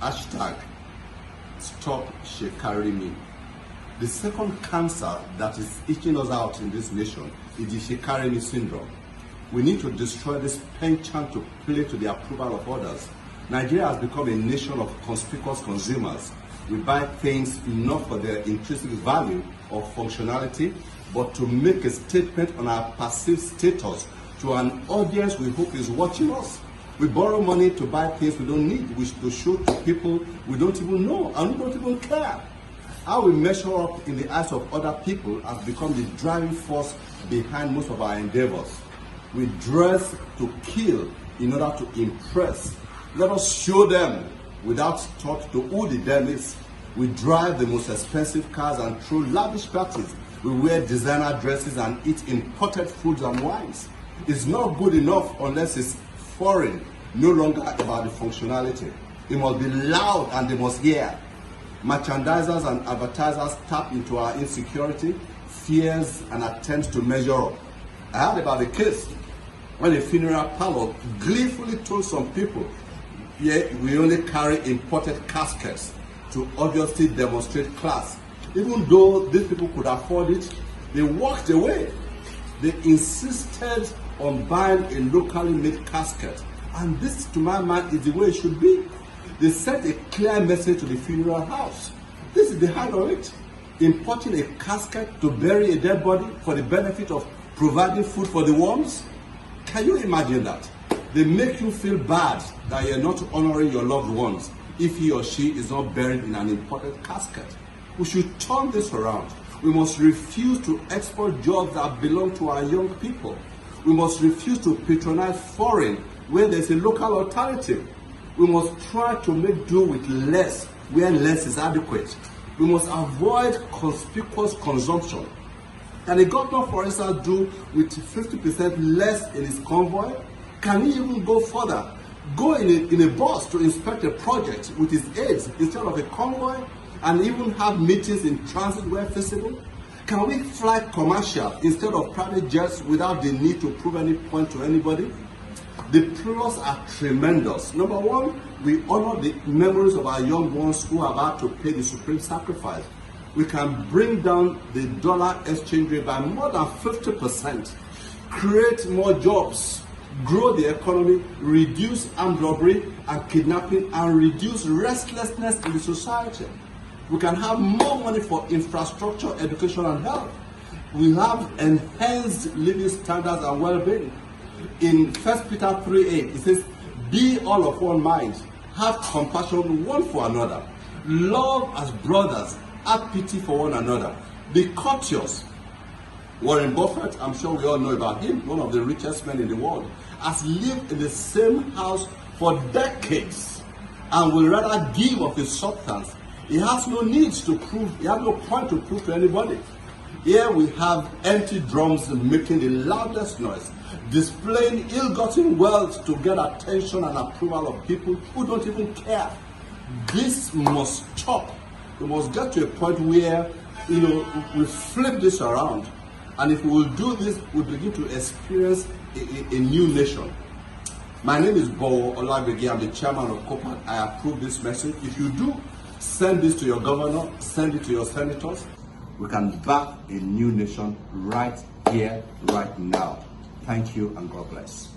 Hashtag stop Shekarimi. The second cancer that is itching us out in this nation is the Shekarimi syndrome. We need to destroy this penchant to play to the approval of others. Nigeria has become a nation of conspicuous consumers. We buy things not for their intrinsic value or functionality, but to make a statement on our perceived status to an audience we hope is watching us. We borrow money to buy things we don't need, which to show to people we don't even know and we don't even care. How we measure up in the eyes of other people has become the driving force behind most of our endeavors. We dress to kill in order to impress. Let us show them without thought to who the them is. We drive the most expensive cars and throw lavish parties. We wear designer dresses and eat imported foods and wines. It's not good enough unless it's foreign, no longer about the functionality. It must be loud and they must hear. Merchandisers and advertisers tap into our insecurity, fears, and attempts to measure up. I heard about a case when a funeral parlor gleefully told some people, yeah, we only carry imported caskets to obviously demonstrate class. Even though these people could afford it, they walked away. They insisted on buying a locally made casket. And this, to my mind, is the way it should be. They sent a clear message to the funeral house. This is the heart of it. Importing a casket to bury a dead body for the benefit of providing food for the worms? Can you imagine that? They make you feel bad that you're not honoring your loved ones if he or she is not buried in an imported casket. We should turn this around. We must refuse to export jobs that belong to our young people. We must refuse to patronize foreign where there's a local alternative. We must try to make do with less where less is adequate. We must avoid conspicuous consumption. Can a governor, for instance, do with 50% less in his convoy? Can he even go further? Go in a bus to inspect a project with his aides instead of a convoy, and even have meetings in transit where feasible? Can we fly commercial instead of private jets without the need to prove any point to anybody? The pros are tremendous. Number one, we honor the memories of our young ones who are about to pay the supreme sacrifice. We can bring down the dollar exchange rate by more than 50%, create more jobs, grow the economy, reduce armed robbery and kidnapping, and reduce restlessness in the society. We can have more money for infrastructure, education, and health. We have enhanced living standards and well-being. In 1 Peter 3:8, it says, be all of one mind, have compassion one for another, love as brothers, have pity for one another, be courteous. Warren Buffett, I'm sure we all know about him, one of the richest men in the world, has lived in the same house for decades and will rather give of his substance. He has no needs to prove, he has no point to prove to anybody. Here we have empty drums making the loudest noise, displaying ill-gotten wealth to get attention and approval of people who don't even care. This must stop. We must get to a point where, we flip this around. And if we will do this, we begin to experience a new nation. My name is Bo Olagbegi. I'm the chairman of COPAC. I approve this message. If you do, send this to your governor, send it to your senators. We can back a new nation right here, right now. Thank you and God bless.